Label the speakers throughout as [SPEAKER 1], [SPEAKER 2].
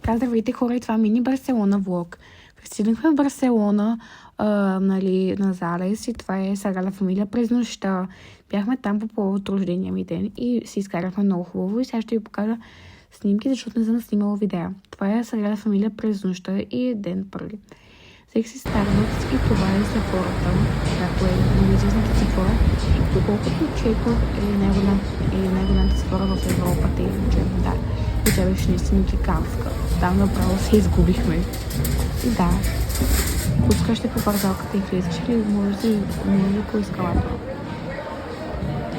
[SPEAKER 1] Така, здравейте хора, и това мини Барселона влог. Пристигнахме в Барселона, на Залез, и това е Саграда Фамилия през нощта. Бяхме там по повод рождения ми ден и си изкарахме много хубаво, и сега ще ви покажа снимки, защото не съм снимала видео. Това е Саграда Фамилия през нощта и е ден първи. Взех си Старбъкс и това е Сефората, която е новоизвестната Сефора. Доколкото Чеко е най-голямата Сефора в Европа, да. И тя беше наистина гигантска. Там направо се изгубихме. И да, пускаш ще по парзалката и влизаш или може по ескалатора.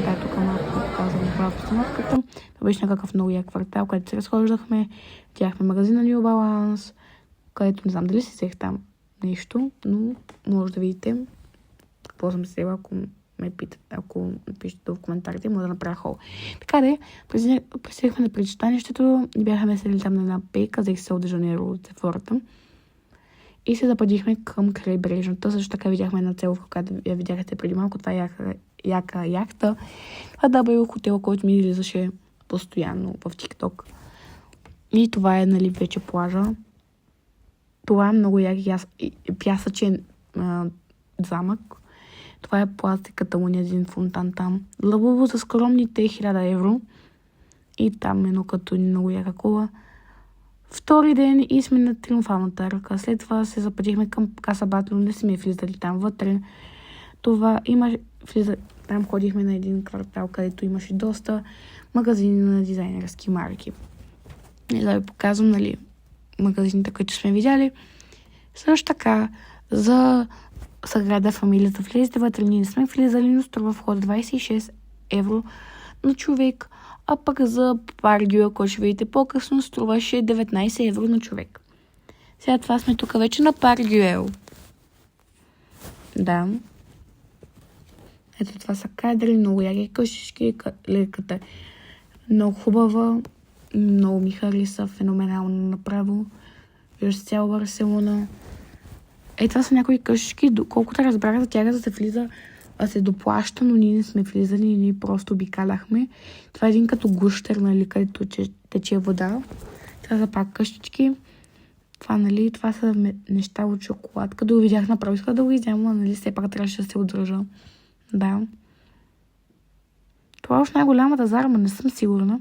[SPEAKER 1] Да, тук малко показвам това постановката. Това беше някакъв много як квартал, където се разхождахме. Видяхме магазина New Balance, където не знам дали си взех там нещо, но може да видите какво съм взела, ако ме питате, ако пишете в коментарите, може да направя хол. Така де, пристигнахме на пристанището и бяхме седели там на една пейка, взех се от Жанейро от Сефората и се западихме към крайбрежната. Също така видяхме една целувка, която я видяхте преди малко. Това е яка яхта. Това е хотел, който ми излизаше постоянно в TikTok. И това е, нали, вече плажа. Това е много як пясъчен замък. Това е пласта Каталуния, един фонтан там. Лъбово за скромните 1000 евро. И там едно като много яка кола. Втори ден и сме на Триумфалната арка. След това се запътихме към Каса Батло. Не сме влизали там вътре. Там ходихме на един квартал, където имаше доста магазини на дизайнерски марки. И да ви показвам, нали, магазините, които сме видяли. Също така, за Саграда Фамилия да влезете вътре. Ние не сме влизали, но струва вход 26 евро на човек, а пък за Пардюа, който ще видите по-късно, струваше 19 евро на човек. Сега това сме тук вече на Пардюел. Да. Ето това са кадри, много яки къщички, леката много хубава, много ми хареса, феноменално направо. Виждате цяла Барселона. Това са някои къщички, колкото разбрах за тях да се влиза, се доплаща, но ние не сме влизали, ние просто обикаляхме. Това е един като гущер, нали, където тече вода. Това са пак къщички. Това, нали, това са неща от шоколад. Като го видях направо, исках да го изям, но, нали, все пак трябваше да се удържа. Да. Това е още най-голямата зарма, не съм сигурна.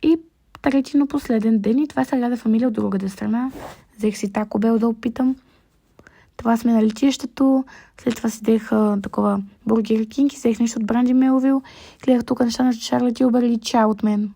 [SPEAKER 1] И трети, но последен ден, и това е Саграда Фамилия от другата страна. Взех си Тако Бел да опитам. Това сме на летището. След това си взех такова Бургер Кинг и взех нещо от Бранди Мелвил. Гледах тук неща на Шарлот Тилбър и чао от мен.